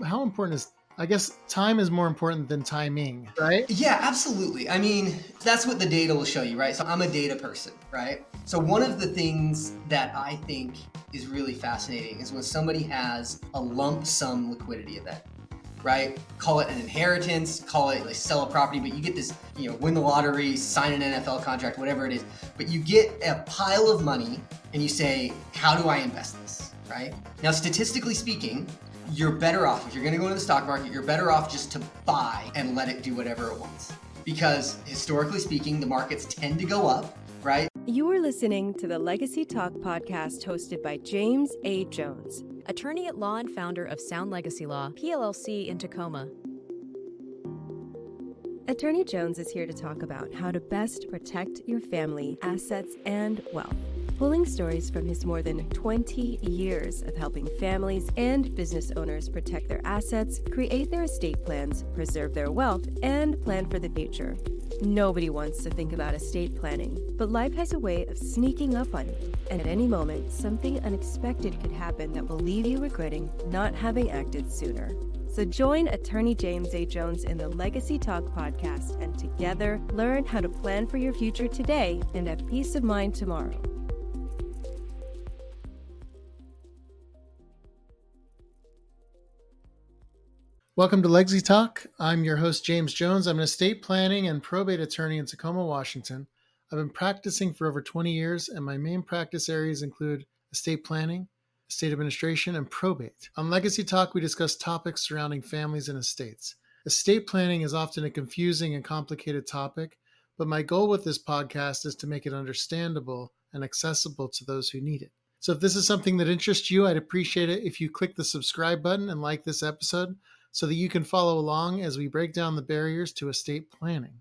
How important is, I guess time is more important than timing, right? Yeah, absolutely. I mean, that's what the data will show you, right? So I'm a data person, right? So one of the things that I think is really fascinating is when somebody has a lump sum liquidity event, right? Call it an inheritance, call it like sell a property, but you get this, win the lottery, sign an NFL contract, whatever it is. But you get a pile of money and you say, how do I invest this, right? Now, statistically speaking, you're better off, if you're going to go into the stock market, you're better off just to buy and let it do whatever it wants. Because historically speaking, the markets tend to go up, right? You are listening to the Legacy Talk podcast hosted by James A. Jones, attorney at law and founder of Sound Legacy Law, PLLC in Tacoma. Attorney Jones is here to talk about how to best protect your family, assets, and wealth, pulling stories from his more than 20 years of helping families and business owners protect their assets, create their estate plans, preserve their wealth, and plan for the future. Nobody wants to think about estate planning, but life has a way of sneaking up on you, and at any moment, something unexpected could happen that will leave you regretting not having acted sooner. So join Attorney James A. Jones in the Legacy Talk podcast and together learn how to plan for your future today and have peace of mind tomorrow. Welcome to Legacy Talk. I'm your host, James Jones. I'm an estate planning and probate attorney in Tacoma, Washington. I've been practicing for over 20 years, and my main practice areas include estate planning, estate administration, and probate. On Legacy Talk, we discuss topics surrounding families and estates. Estate planning is often a confusing and complicated topic, but my goal with this podcast is to make it understandable and accessible to those who need it. So if this is something that interests you, I'd appreciate it if you click the subscribe button and like this episode so that you can follow along as we break down the barriers to estate planning.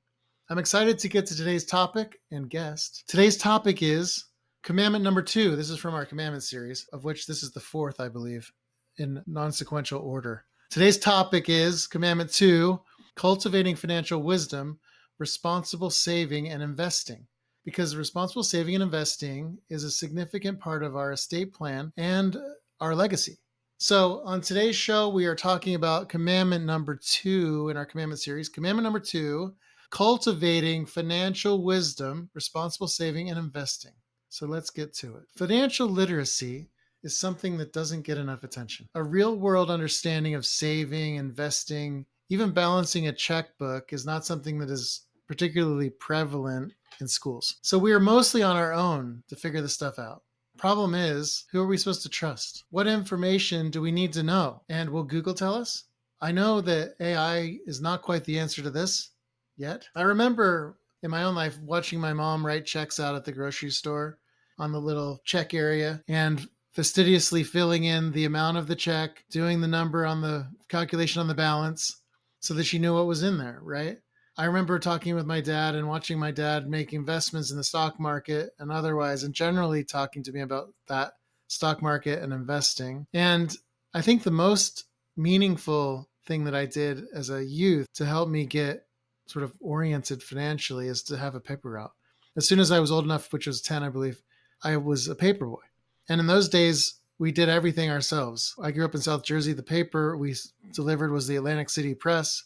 I'm excited to get to today's topic and guest. Today's topic is commandment number 2. This is from our commandment series, of which this is the 4th, I believe, in non-sequential order. Today's topic is commandment 2, cultivating financial wisdom, responsible saving and investing. Because responsible saving and investing is a significant part of our estate plan and our legacy. So on today's show, we are talking about commandment number 2 in our commandment series. Commandment number 2, cultivating financial wisdom, responsible saving and investing. So let's get to it. Financial literacy is something that doesn't get enough attention. A real-world understanding of saving, investing, even balancing a checkbook is not something that is particularly prevalent in schools. So we are mostly on our own to figure this stuff out. Problem is, who are we supposed to trust? What information do we need to know? And will Google tell us? I know that AI is not quite the answer to this yet. I remember in my own life watching my mom write checks out at the grocery store on the little check area and fastidiously filling in the amount of the check, doing the number on the calculation on the balance so that she knew what was in there, right? I remember talking with my dad and watching my dad make investments in the stock market and otherwise, and generally talking to me about that stock market and investing. And I think the most meaningful thing that I did as a youth to help me get sort of oriented financially is to have a paper route. As soon as I was old enough, which was 10, I believe, I was a paper boy. And in those days, we did everything ourselves. I grew up in South Jersey. The paper we delivered was the Atlantic City Press.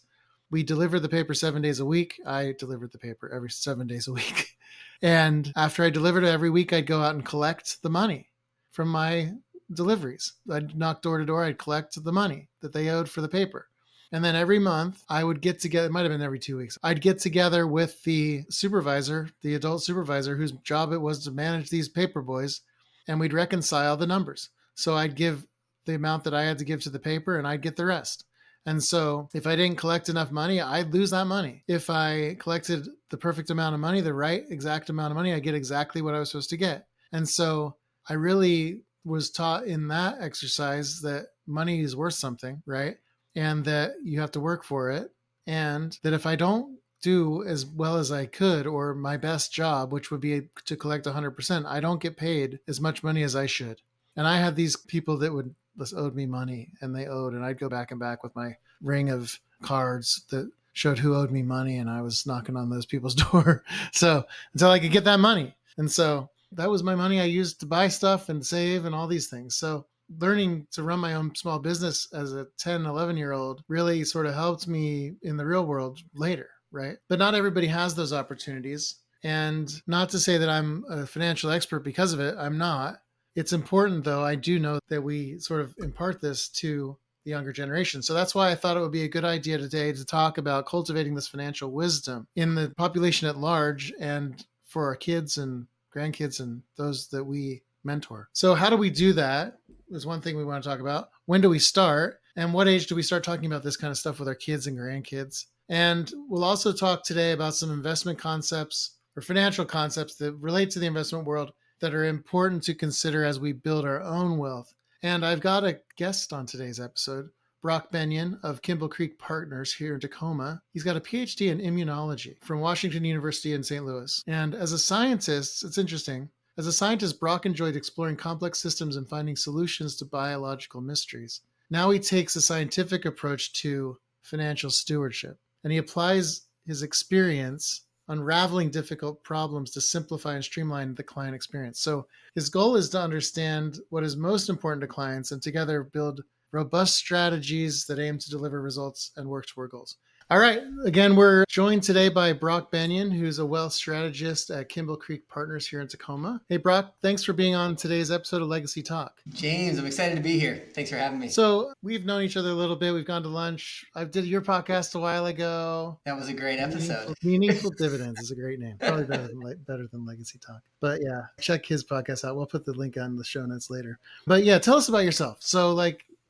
We delivered the paper 7 days a week. I delivered the paper every 7 days a week. And after I delivered it every week, I'd go out and collect the money from my deliveries. I'd knock door to door. I'd collect the money that they owed for the paper. And then every month I would get together, it might have been every 2 weeks, I'd get together with the supervisor, the adult supervisor, whose job it was to manage these paper boys, and we'd reconcile the numbers. So I'd give the amount that I had to give to the paper and I'd get the rest. And so if I didn't collect enough money, I'd lose that money. If I collected the perfect amount of money, the right exact amount of money, I get exactly what I was supposed to get. And so I really was taught in that exercise that money is worth something, right? And that you have to work for it. And that if I don't do as well as I could, or my best job, which would be to collect 100%, I don't get paid as much money as I should. And I had these people that owed me money, and they owed, and I'd go back and back with my ring of cards that showed who owed me money, and I was knocking on those people's door. So until I could get that money. And so that was my money I used to buy stuff and save and all these things. So learning to run my own small business as a 10, 11-year-old really sort of helped me in the real world later, right? But not everybody has those opportunities. And not to say that I'm a financial expert because of it, I'm not. It's important, though. I do know that we sort of impart this to the younger generation. So that's why I thought it would be a good idea today to talk about cultivating this financial wisdom in the population at large and for our kids and grandkids and those that we mentor. So, how do we do that? Is one thing we want to talk about. When do we start? And what age do we start talking about this kind of stuff with our kids and grandkids? And we'll also talk today about some investment concepts or financial concepts that relate to the investment world that are important to consider as we build our own wealth. And I've got a guest on today's episode, Brock Bennion of Kimball Creek Partners here in Tacoma. He's got a PhD in immunology from Washington University in St. Louis. And as a scientist, it's interesting. As a scientist, Brock enjoyed exploring complex systems and finding solutions to biological mysteries. Now he takes a scientific approach to financial stewardship, and he applies his experience unraveling difficult problems to simplify and streamline the client experience. So his goal is to understand what is most important to clients and together build robust strategies that aim to deliver results and work toward goals. All right. Again, we're joined today by Brock Bennion, who's a wealth strategist at Kimball Creek Partners here in Tacoma. Hey, Brock, thanks for being on today's episode of Legacy Talk. James, I'm excited to be here. Thanks for having me. So we've known each other a little bit. We've gone to lunch. I did your podcast a while ago. That was a great episode. Meaningful Dividends is a great name. Probably better than Legacy Talk. But yeah, check his podcast out. We'll put the link on the show notes later. But yeah, tell us about yourself. So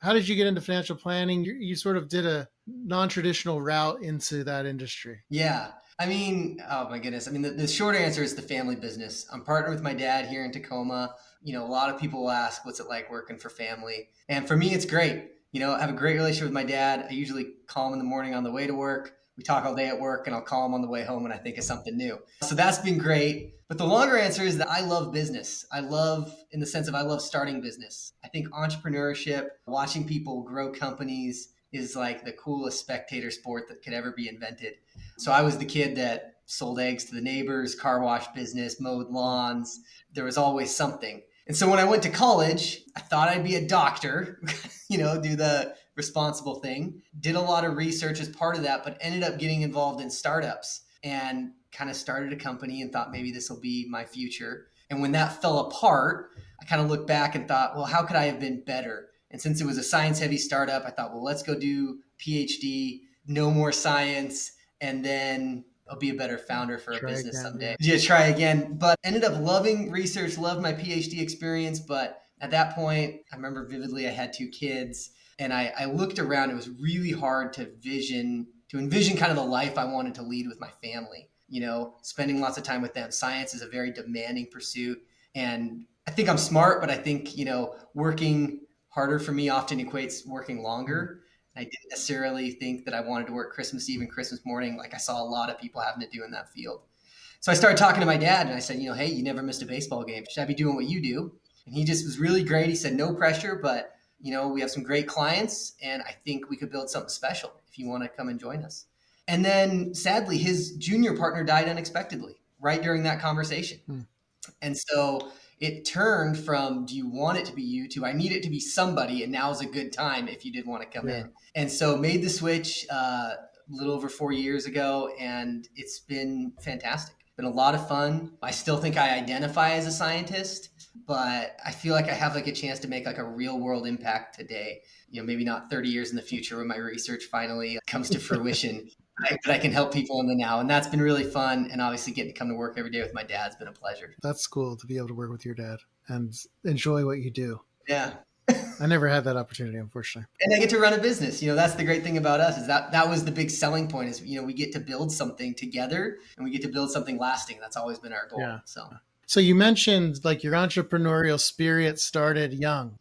how did you get into financial planning? You sort of did a non-traditional route into that industry. Yeah. I mean, oh my goodness. I mean, the short answer is the family business. I'm partnered with my dad here in Tacoma. A lot of people will ask, what's it like working for family? And for me, it's great. I have a great relationship with my dad. I usually call him in the morning on the way to work. We talk all day at work, and I'll call him on the way home when I think of something new. So that's been great. But the longer answer is that I love business. I love starting business. I think entrepreneurship, watching people grow companies is like the coolest spectator sport that could ever be invented. So I was the kid that sold eggs to the neighbors, car wash business, mowed lawns. There was always something. And so when I went to college, I thought I'd be a doctor, do the responsible thing. Did a lot of research as part of that, but ended up getting involved in startups and kind of started a company and thought maybe this will be my future. And when that fell apart, I kind of looked back and thought, well, how could I have been better? And since it was a science-heavy startup, I thought, well, let's go do PhD, no more science, and then I'll be a better founder for a business someday. Yeah, try again. But ended up loving research, loved my PhD experience. But at that point, I remember vividly I had 2 kids, and I looked around. It was really hard to envision kind of the life I wanted to lead with my family, spending lots of time with them. Science is a very demanding pursuit. And I think I'm smart, but I think, working harder for me often equates working longer. I didn't necessarily think that I wanted to work Christmas Eve and Christmas morning like I saw a lot of people having to do in that field. So I started talking to my dad and I said, hey, you never missed a baseball game. Should I be doing what you do? And he just was really great. He said, no pressure, but we have some great clients and I think we could build something special if you want to come and join us. And then sadly, his junior partner died unexpectedly right during that conversation. And so it turned from, do you want it to be you, to I need it to be somebody, and now's a good time if you did want to come in. And so made the switch a little over 4 years ago, and it's been fantastic. Been a lot of fun. I still think I identify as a scientist, but I feel like I have a chance to make a real world impact today. Maybe not 30 years in the future when my research finally comes to fruition. But I can help people in the now. And that's been really fun. And obviously getting to come to work every day with my dad has been a pleasure. That's cool to be able to work with your dad and enjoy what you do. Yeah. I never had that opportunity, unfortunately. And I get to run a business. That's the great thing about us is that was the big selling point is, we get to build something together and we get to build something lasting. That's always been our goal. Yeah. So you mentioned your entrepreneurial spirit started young,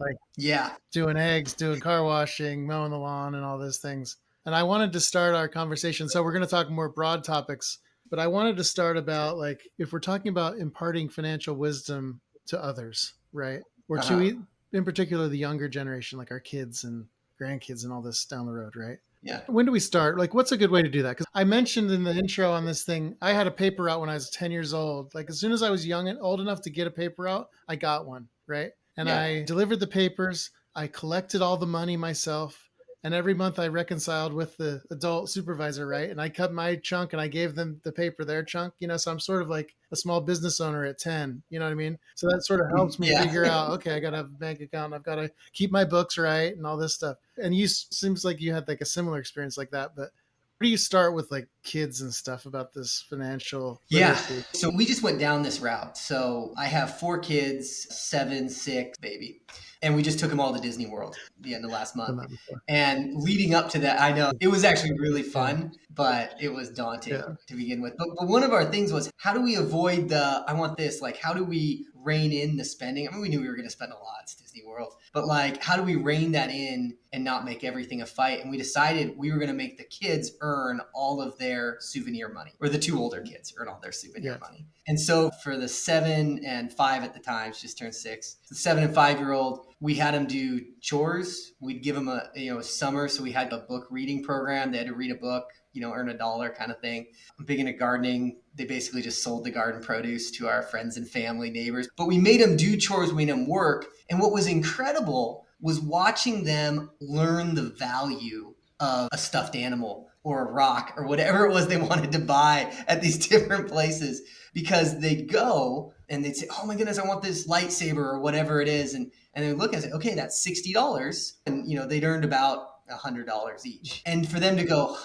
doing eggs, doing car washing, mowing the lawn and all those things. And I wanted to start our conversation. So we're going to talk more broad topics, but I wanted to start about if we're talking about imparting financial wisdom to others, right? Or to, in particular, the younger generation, like our kids and grandkids and all this down the road, right? Yeah. When do we start? What's a good way to do that? Because I mentioned in the intro on this thing, I had a paper out when I was 10 years old. As soon as I was young and old enough to get a paper out, I got one, right? And I delivered the papers. I collected all the money myself. And every month I reconciled with the adult supervisor, right? And I cut my chunk and I gave them the paper their chunk, so I'm sort of like a small business owner at 10, you know what I mean? So that sort of helps me Yeah. figure out, okay, I got to have a bank account. I've got to keep my books right and all this stuff. And you seems like you had like a similar experience like that, but where do you start with like kids and stuff about this financial Yeah. literacy? So we just went down this route. So I have 4 kids, 7, 6, baby. And we just took them all to Disney World the end of last Done month. that before. And leading up to that, I know it was actually really Yeah. fun, but it was Yeah. daunting to begin with. But one of our things was, how do we avoid I want this, like, how do we rein in the spending? I mean, we knew we were going to spend a lot. It's Disney World. But like, how do we rein that in and not make everything a fight? And we decided we were going to make the kids earn all of their souvenir money, or the 2 older kids earn all their souvenir money. And so for the 7 and 5 at the time, she just turned 6, the 7 and 5-year-old, we had them do chores. We'd give them a summer. So we had a book reading program. They had to read a book, earn $1 kind of thing. I'm big into gardening. They basically just sold the garden produce to our friends and family, neighbors. But we made them do chores, we made them work. And what was incredible was watching them learn the value of a stuffed animal or a rock or whatever it was they wanted to buy at these different places, because they'd go and they'd say, oh my goodness, I want this lightsaber or whatever it is. And they would look and say, okay, that's $60. And, they'd earned about $100 each. And for them to go,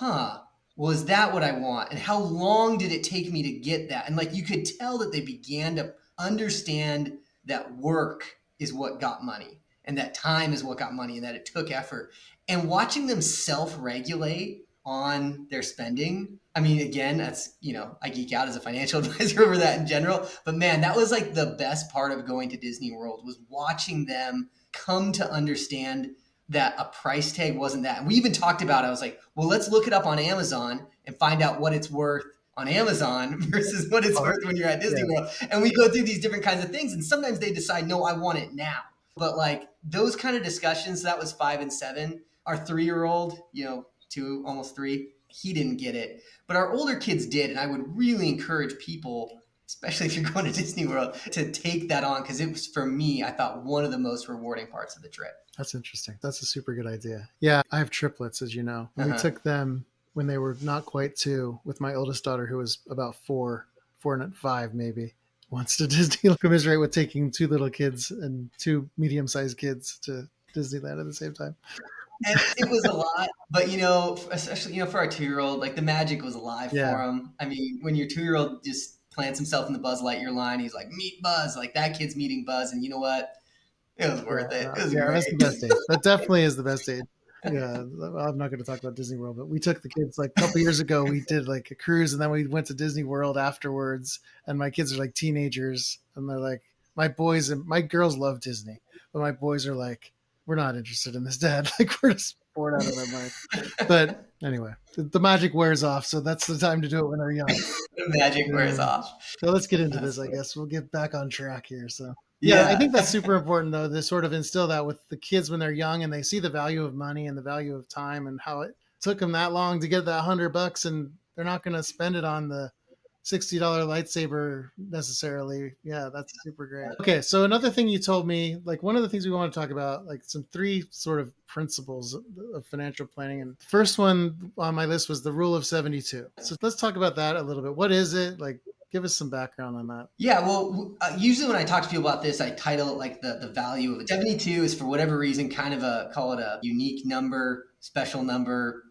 well, is that what I want? And how long did it take me to get that? And like, you could tell that they began to understand that work is what got money, and that time is what got money, and that it took effort. And watching them self-regulate on their spending. I mean, again, that's, I geek out as a financial advisor over that in general, but man, that was like the best part of going to Disney World, was watching them come to understand that a price tag wasn't that. And we even talked about, I was like, well, let's look it up on Amazon and find out what it's worth on Amazon versus what it's worth when you're at Disney World. And we go through these different kinds of things. And sometimes they decide, no, I want it now. But like those kind of discussions, that was 5 and 7. Our 3-year-old, 2, almost 3, he didn't get it. But our older kids did. And I would really encourage people, especially if you're going to Disney World, to take that on, because it was, for me, I thought, one of the most rewarding parts of the trip. That's interesting. That's a super good idea. Yeah, I have triplets, as you know. And we took them when they were not quite 2, with my oldest daughter, who was about 4 and 5 maybe, wants to Disney. Commiserate with taking 2 little kids and 2 medium-sized kids to Disneyland at the same time. And it was a lot, but especially for our 2-year-old, like the magic was alive for him. I mean, when your 2-year-old just plants himself in the Buzz Lightyear line, he's like, meet Buzz, like that kid's meeting Buzz, and you know what? It was worth it. It was great. That's the best age. That definitely is the best age. Yeah, I'm not going to talk about Disney World, but we took the kids like a couple years ago. We did like a cruise, and then we went to Disney World afterwards. And my kids are like teenagers, and they're like, my boys and my girls love Disney, but my boys are like, we're not interested in this, Dad. Like, we're just bored out of our mind. But anyway, the magic wears off, so that's the time to do it when they're young. The magic wears off. So let's get into this. I guess we'll get back on track here. So. Yeah, I think that's super important, though, to sort of instill that with the kids when they're young and they see the value of money and the value of time and how it took them that long to get that $100, and they're not going to spend it on the $60 lightsaber necessarily. Yeah, that's super great. Okay, so another thing you told me, like one of the things we want to talk about, like some 3 sort of principles of financial planning. And the first one on my list was the rule of 72. So let's talk about that a little bit. What is it? Like, give us some background on that. Yeah, well, usually when I talk to people about this, I title it like the value of it. 72 is, for whatever reason, kind of call it a unique number, special number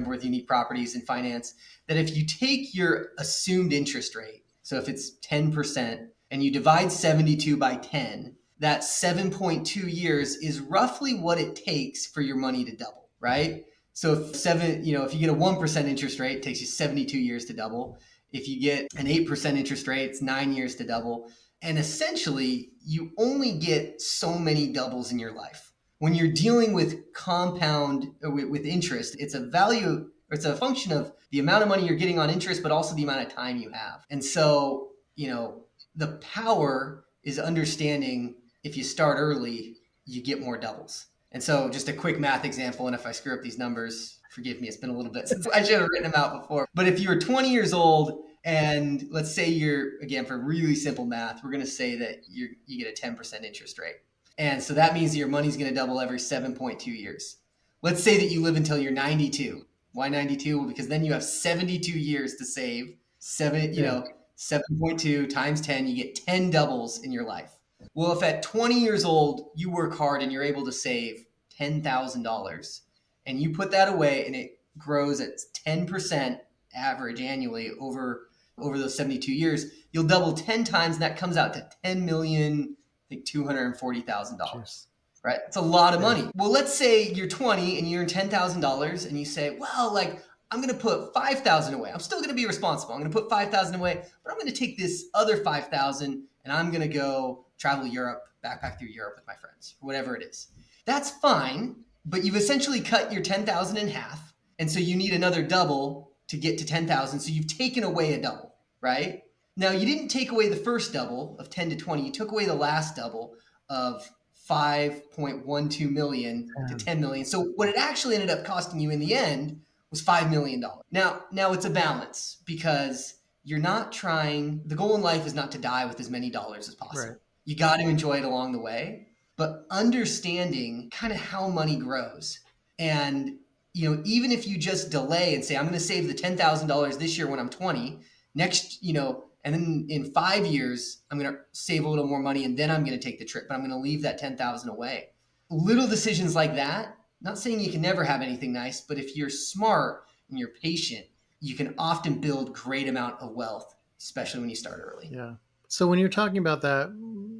with unique properties in finance, that if you take your assumed interest rate, so if it's 10%, and you divide 72 by 10, that 7.2 years is roughly what it takes for your money to double, right? So if you get a 1% interest rate, it takes you 72 years to double. If you get an 8% interest rate, it's 9 years to double. And essentially, you only get so many doubles in your life. When you're dealing with compound with interest, it's a function of the amount of money you're getting on interest, but also the amount of time you have. And so, the power is understanding, if you start early, you get more doubles. And so just a quick math example, and if I screw up these numbers, forgive me, it's been a little bit since I should have written them out before. But if you're 20 years old, and let's say you're, again, for really simple math, we're going to say that you get a 10% interest rate. And so that means that your money's going to double every 7.2 years. Let's say that you live until you're 92. Why 92? Well, because then you have 72 years to save. 7.2 times 10, you get 10 doubles in your life. Well, if at 20 years old you work hard and you're able to save $10,000 and you put that away and it grows at 10% average annually over those 72 years, you'll double 10 times and that comes out to 10 million, I think $240,000. Right? It's a lot of money. Well, let's say you're 20 and you earn $10,000 and you say, well, like I'm going to put 5,000 away. I'm still going to be responsible. I'm going to put 5,000 away, but I'm going to take this other 5,000 and I'm going to go travel Europe, backpack through Europe with my friends, or whatever it is. That's fine, but you've essentially cut your 10,000 in half. And so you need another double to get to 10,000. So you've taken away a double, right? Now you didn't take away the first double of 10 to 20. You took away the last double of 5.12 million to 10 million. So what it actually ended up costing you in the end was $5 million. Now it's a balance because you're not trying, the goal in life is not to die with as many dollars as possible. Right. You got to enjoy it along the way, but understanding kind of how money grows. And, even if you just delay and say, I'm going to save the $10,000 this year when I'm 20, next, and then in 5 years, I'm going to save a little more money and then I'm going to take the trip, but I'm going to leave that 10,000 away. Little decisions like that, not saying you can never have anything nice, but if you're smart and you're patient, you can often build great amount of wealth, especially when you start early. Yeah. So when you're talking about that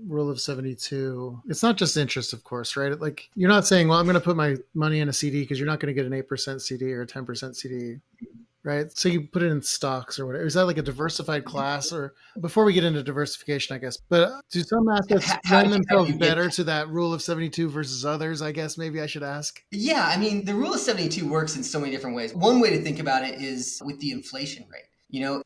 rule of 72, it's not just interest, of course, right? Like you're not saying, well, I'm going to put my money in a CD because you're not going to get an 8% CD or a 10% CD. Right. So you put it in stocks or whatever. Is that like a diversified class? Or before we get into diversification, I guess, but do some assets lend themselves better to that rule of 72 versus others? I guess maybe I should ask. Yeah. I mean, the rule of 72 works in so many different ways. One way to think about it is with the inflation rate.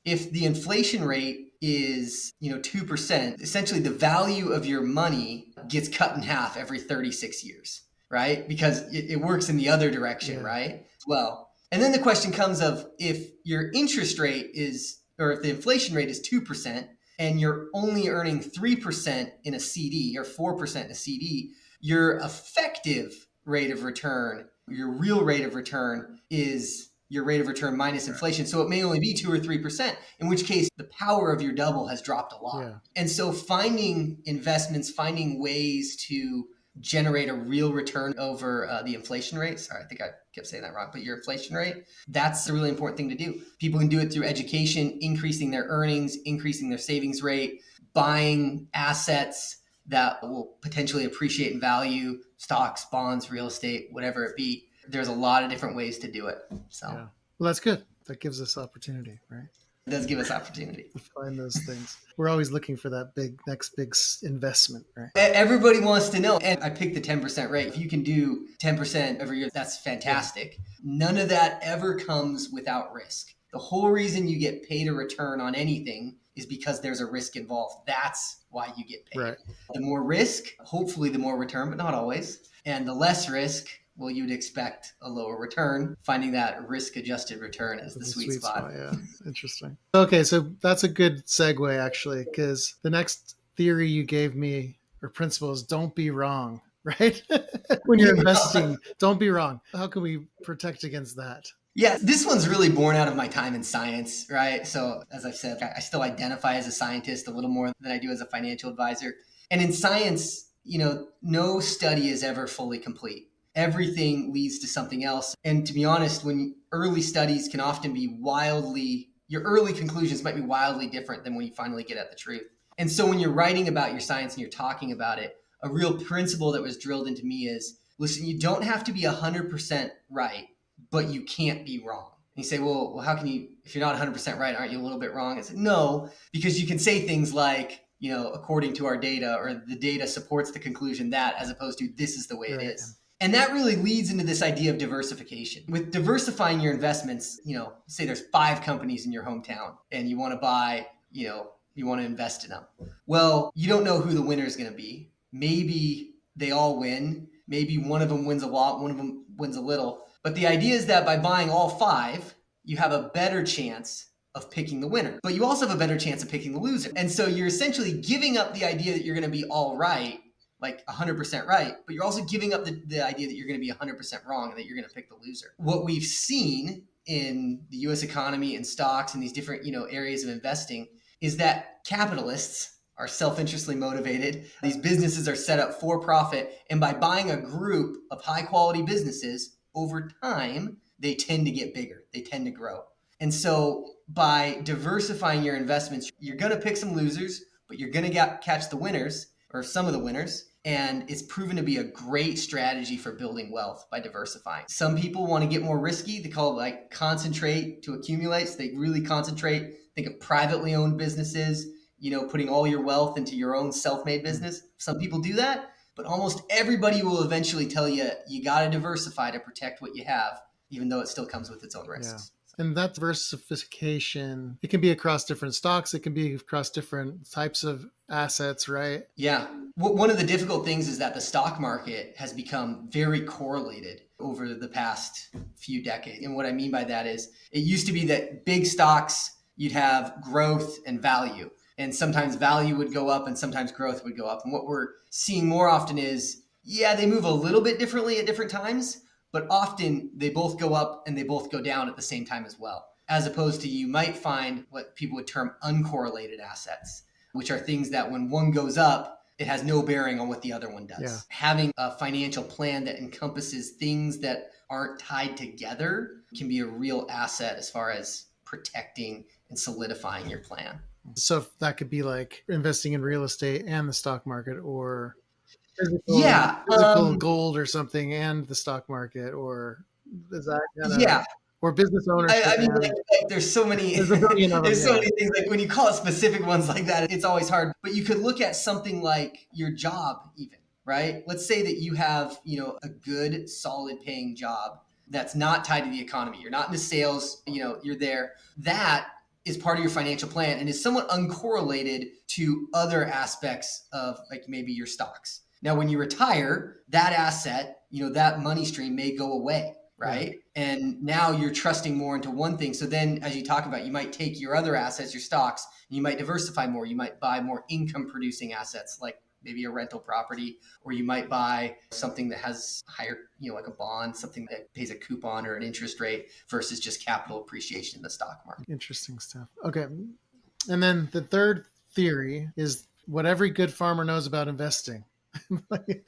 If the inflation rate is, 2%, essentially the value of your money gets cut in half every 36 years, right? Because it works in the other direction, right? Well, and then the question comes of if your interest rate is, or if the inflation rate is 2% and you're only earning 3% in a CD or 4% in a CD, your effective rate of return, your real rate of return is your rate of return minus inflation. So it may only be 2 or 3%, in which case the power of your double has dropped a lot. Yeah. And so finding investments, finding ways to generate a real return over the inflation rate. Sorry, I think I kept saying that wrong, but your inflation rate, that's a really important thing to do. People can do it through education, increasing their earnings, increasing their savings rate, buying assets that will potentially appreciate in value, stocks, bonds, real estate, whatever it be. There's a lot of different ways to do it. So, yeah. Well, that's good. That gives us opportunity, right? It does give us opportunity to find those things. We're always looking for that next big investment, right? Everybody wants to know. And I picked the 10% rate. If you can do 10% every year, that's fantastic. Yeah. None of that ever comes without risk. The whole reason you get paid a return on anything is because there's a risk involved. That's why you get paid. Right. The more risk, hopefully the more return, but not always. And the less risk, well, you'd expect a lower return. Finding that risk-adjusted return is the sweet spot. Yeah, interesting. Okay, so that's a good segue, actually, because the next theory you gave me, or principle, is don't be wrong, right? When you're investing, don't be wrong. How can we protect against that? Yeah, this one's really born out of my time in science, right? So as I've said, I still identify as a scientist a little more than I do as a financial advisor. And in science, no study is ever fully complete. Everything leads to something else. And to be honest, when early studies can often be your early conclusions might be wildly different than when you finally get at the truth. And so when you're writing about your science and you're talking about it, a real principle that was drilled into me is, listen, you don't have to be 100% right, but you can't be wrong. And you say, well, how can you, if you're not 100% right, aren't you a little bit wrong? I said, no, because you can say things like, according to our data, or the data supports the conclusion that, as opposed to this is the way it is. And that really leads into this idea of diversification. With diversifying your investments, say there's 5 companies in your hometown and you want to buy, you want to invest in them. Well, you don't know who the winner is going to be. Maybe they all win. Maybe one of them wins a lot, one of them wins a little. But the idea is that by buying all 5, you have a better chance of picking the winner. But you also have a better chance of picking the loser. And so you're essentially giving up the idea that you're going to be all right, like 100% right, but you're also giving up the idea that you're going to be 100% wrong and that you're going to pick the loser. What we've seen in the US economy and stocks and these different, areas of investing is that capitalists are self-interestly motivated. These businesses are set up for profit, and by buying a group of high-quality businesses over time, they tend to get bigger. They tend to grow. And so by diversifying your investments, you're going to pick some losers, but you're going to catch the winners, or some of the winners. And it's proven to be a great strategy for building wealth by diversifying. Some people want to get more risky. They call it like concentrate to accumulate. So they really concentrate. Think of privately owned businesses, putting all your wealth into your own self-made business. Some people do that, but almost everybody will eventually tell you, you got to diversify to protect what you have, even though it still comes with its own risks. And that diversification, it can be across different stocks. It can be across different types of assets, right? Yeah. One of the difficult things is that the stock market has become very correlated over the past few decades. And what I mean by that is it used to be that big stocks, you'd have growth and value. And sometimes value would go up and sometimes growth would go up. And what we're seeing more often is, they move a little bit differently at different times, but often they both go up and they both go down at the same time as well. As opposed to, you might find what people would term uncorrelated assets, which are things that when one goes up, it has no bearing on what the other one does. Yeah. Having a financial plan that encompasses things that aren't tied together can be a real asset as far as protecting and solidifying your plan. So that could be like investing in real estate and the stock market, or physical gold or something and the stock market, or is that kind of, or business ownership? I mean, like, there's so many, there's a billion of them, there's so many things. Like when you call it specific ones like that, it's always hard. But you could look at something like your job, even, right? Let's say that you have, a good, solid paying job that's not tied to the economy. You're not into sales, you're there. That is part of your financial plan and is somewhat uncorrelated to other aspects of, like, maybe your stocks. Now, when you retire, that asset, that money stream may go away, right? Yeah. And now you're trusting more into one thing. So then, as you talk about, you might take your other assets, your stocks, and you might diversify more. You might buy more income producing assets, like maybe a rental property, or you might buy something that has higher, like a bond, something that pays a coupon or an interest rate versus just capital appreciation in the stock market. Interesting stuff. Okay. And then the third theory is what every good farmer knows about investing. We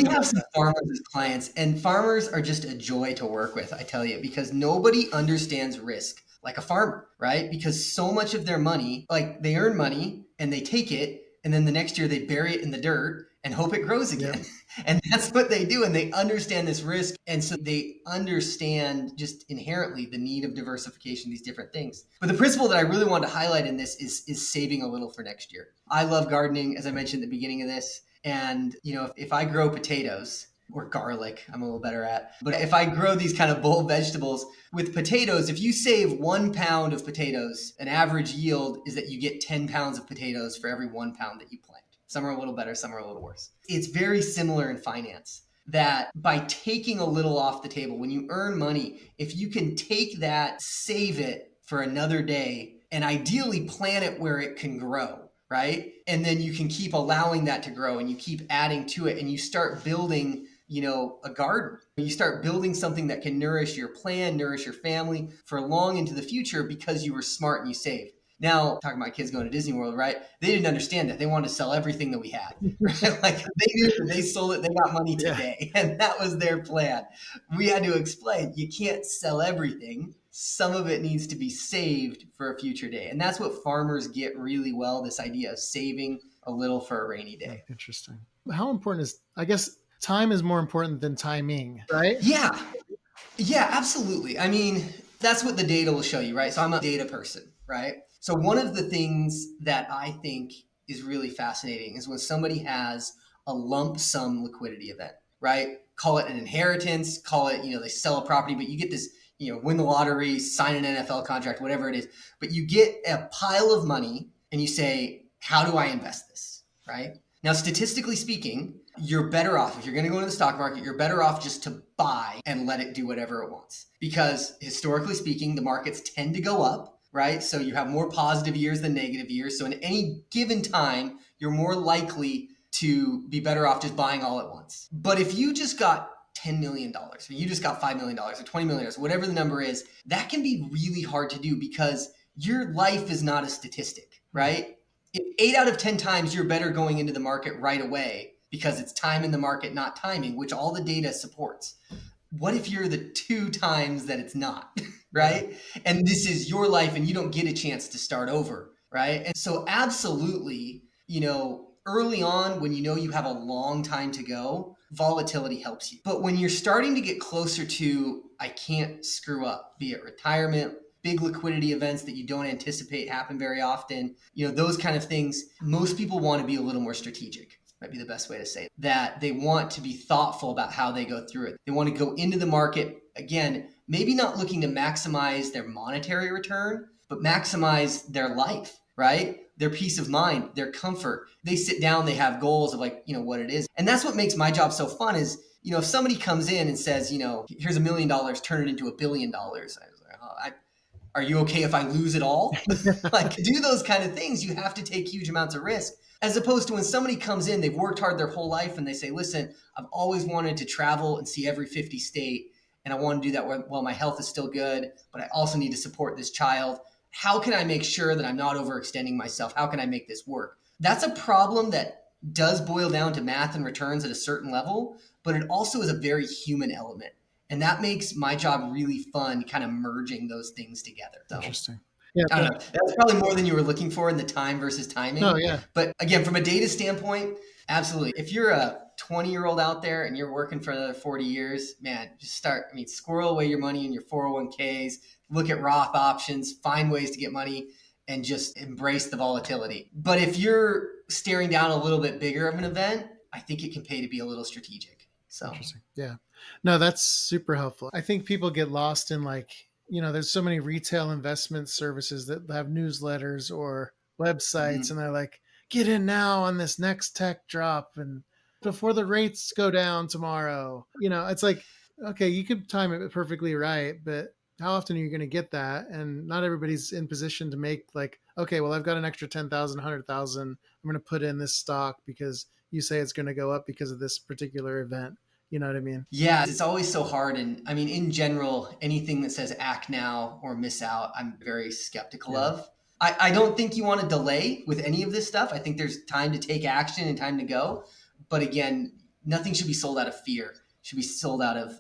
have some farmers as clients, and farmers are just a joy to work with, I tell you, because nobody understands risk like a farmer, right? Because so much of their money, like they earn money and they take it, and then the next year they bury it in the dirt and hope it grows again. Yep. And that's what they do. And they understand this risk. And so they understand just inherently the need of diversification, these different things. But the principle that I really want to highlight in this is saving a little for next year. I love gardening, as I mentioned at the beginning of this. And, if I grow potatoes or garlic, I'm a little better at, but if I grow these kind of bulb vegetables with potatoes, if you save 1 pound of potatoes, an average yield is that you get 10 pounds of potatoes for every 1 pound that you plant. Some are a little better, some are a little worse. It's very similar in finance, that by taking a little off the table, when you earn money, if you can take that, save it for another day, and ideally plan it where it can grow, right? And then you can keep allowing that to grow and you keep adding to it and you start building, a garden. You start building something that can nourish your plan, nourish your family for long into the future because you were smart and you saved. Now, talking about kids going to Disney World, right? They didn't understand that. They wanted to sell everything that we had, right? Like they knew that they sold it, they got money today. Yeah. And that was their plan. We had to explain, you can't sell everything. Some of it needs to be saved for a future day. And that's what farmers get really well, this idea of saving a little for a rainy day. Interesting. How important is, I guess, time is more important than timing, right? Yeah, absolutely. I mean, that's what the data will show you, right? So I'm a data person, right? So one of the things that I think is really fascinating is when somebody has a lump sum liquidity event, right? Call it an inheritance, call it, they sell a property, but you get this, win the lottery, sign an NFL contract, whatever it is. But you get a pile of money and you say, how do I invest this, right? Now, statistically speaking, you're better off, if you're going to go into the stock market, you're better off just to buy and let it do whatever it wants. Because historically speaking, the markets tend to go up, right? So you have more positive years than negative years. So in any given time, you're more likely to be better off just buying all at once. But if you just got $10 million, or you just got $5 million, or $20 million, whatever the number is, that can be really hard to do because your life is not a statistic, right? If 8 out of 10 times you're better going into the market right away because it's time in the market, not timing, which all the data supports. What if you're the 2 times that it's not, right? And this is your life and you don't get a chance to start over, right? And so absolutely, early on when you have a long time to go, volatility helps you. But when you're starting to get closer to, I can't screw up, be it retirement, big liquidity events that you don't anticipate happen very often, those kind of things, most people want to be a little more strategic. Might be the best way to say it. That they want to be thoughtful about how they go through it. They want to go into the market, again, maybe not looking to maximize their monetary return, but maximize their life, right? Their peace of mind, their comfort. They sit down, they have goals of what it is. And that's what makes my job so fun is, if somebody comes in and says, here's $1 million, turn it into $1 billion. I was like, are you okay if I lose it all? Like, do those kind of things. You have to take huge amounts of risk. As opposed to when somebody comes in, they've worked hard their whole life and they say, listen, I've always wanted to travel and see every 50 state. And I want to do that while my health is still good, but I also need to support this child. How can I make sure that I'm not overextending myself? How can I make this work? That's a problem that does boil down to math and returns at a certain level, but it also is a very human element. And that makes my job really fun, kind of merging those things together. So, Interesting. Yeah. I don't know. That's probably more than you were looking for in the time versus timing. No, yeah. But again, from a data standpoint, absolutely. If you're a 20-year-old out there and you're working for another 40 years, man, just squirrel away your money in your 401ks, look at Roth options, find ways to get money and just embrace the volatility. But if you're staring down a little bit bigger of an event, I think it can pay to be a little strategic. So Interesting. Yeah. No, that's super helpful. I think people get lost in there's so many retail investment services that have newsletters or websites, and they're like, get in now on this next tech drop and before the rates go down tomorrow. It's like, okay, you could time it perfectly right, but how often are you going to get that? And not everybody's in position to make okay, well, I've got an extra 10,000, 100,000. I'm going to put in this stock because you say it's going to go up because of this particular event. You know what I mean? Yeah, it's always so hard. And I mean, in general, anything that says act now or miss out, I'm very skeptical of. I don't think you want to delay with any of this stuff. I think there's time to take action and time to go. But again, nothing should be sold out of fear. It should be sold out of,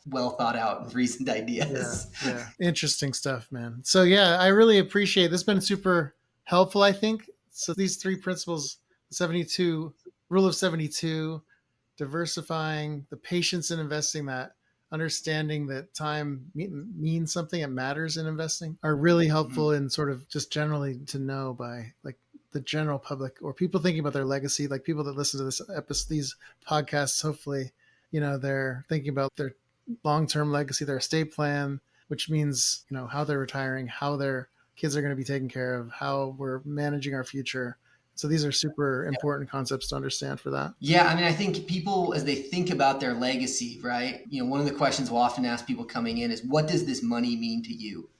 well thought out and reasoned ideas. Yeah. Interesting stuff, man. So yeah, I really appreciate this. Has been super helpful, I think. So these 3 principles, 72, rule of 72, diversifying, the patience in investing, that understanding that time means something, it matters in investing, are really helpful in sort of just generally to know by the general public or people thinking about their legacy, like people that listen to this episode, these podcasts, hopefully, they're thinking about their long-term legacy, their estate plan, which means, how they're retiring, how their kids are going to be taken care of, how we're managing our future. So these are super important concepts to understand for that. Yeah, I mean, I think people, as they think about their legacy, right? One of the questions we'll often ask people coming in is, what does this money mean to you,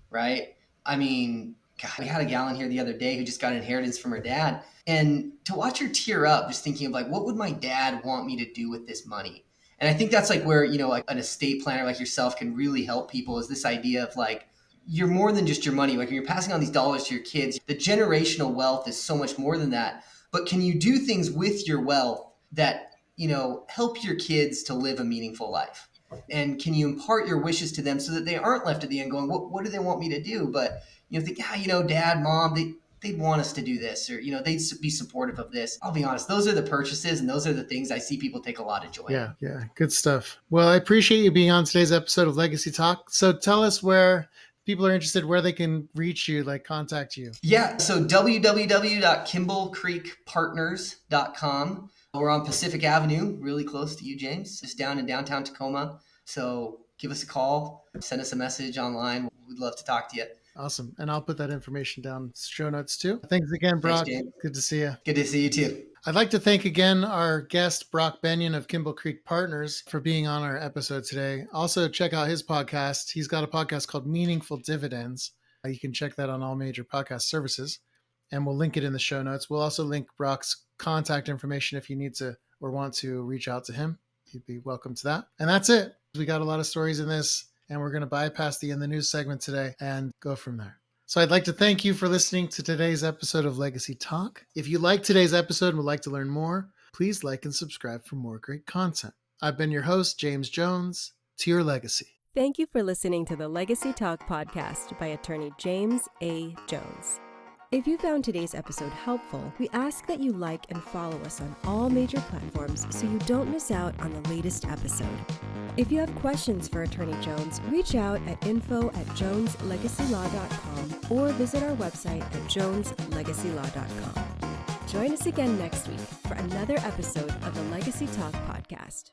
right? I mean, God, we had a gal in here the other day who just got an inheritance from her dad. And to watch her tear up, just thinking of what would my dad want me to do with this money? And I think that's where, an estate planner like yourself can really help people, is this idea of you're more than just your money. When you're passing on these dollars to your kids, the generational wealth is so much more than that. But can you do things with your wealth that, help your kids to live a meaningful life? And can you impart your wishes to them so that they aren't left at the end going, what do they want me to do? But, think, dad, mom, they'd want us to do this, or, they'd be supportive of this. I'll be honest, those are the purchases and those are the things I see people take a lot of joy in. Yeah. Good stuff. Well, I appreciate you being on today's episode of Legacy Talk. So tell us where people are interested, where they can reach you, contact you. Yeah. So www.kimballcreekpartners.com. We're on Pacific Avenue, really close to you, James, just down in downtown Tacoma. So give us a call, send us a message online. We'd love to talk to you. Awesome. And I'll put that information down in show notes too. Thanks again, Brock. Thanks, James. Good to see you. Good to see you too. I'd like to thank again our guest, Brock Bennion of Kimball Creek Partners, for being on our episode today. Also, check out his podcast. He's got a podcast called Meaningful Dividends. You can check that on all major podcast services. and we'll link it in the show notes. We'll also link Brock's contact information if you need to or want to reach out to him. He'd be welcome to that. And that's it. We got a lot of stories in this, and we're going to bypass the in the news segment today and go from there. So I'd like to thank you for listening to today's episode of Legacy Talk. If you like today's episode and would like to learn more, please like and subscribe for more great content. I've been your host, James Jones. To your legacy. Thank you for listening to the Legacy Talk podcast by attorney James A. Jones. If you found today's episode helpful, we ask that you like and follow us on all major platforms so you don't miss out on the latest episode. If you have questions for Attorney Jones, reach out at info@joneslegacylaw.com or visit our website at joneslegacylaw.com. Join us again next week for another episode of the Legacy Talk podcast.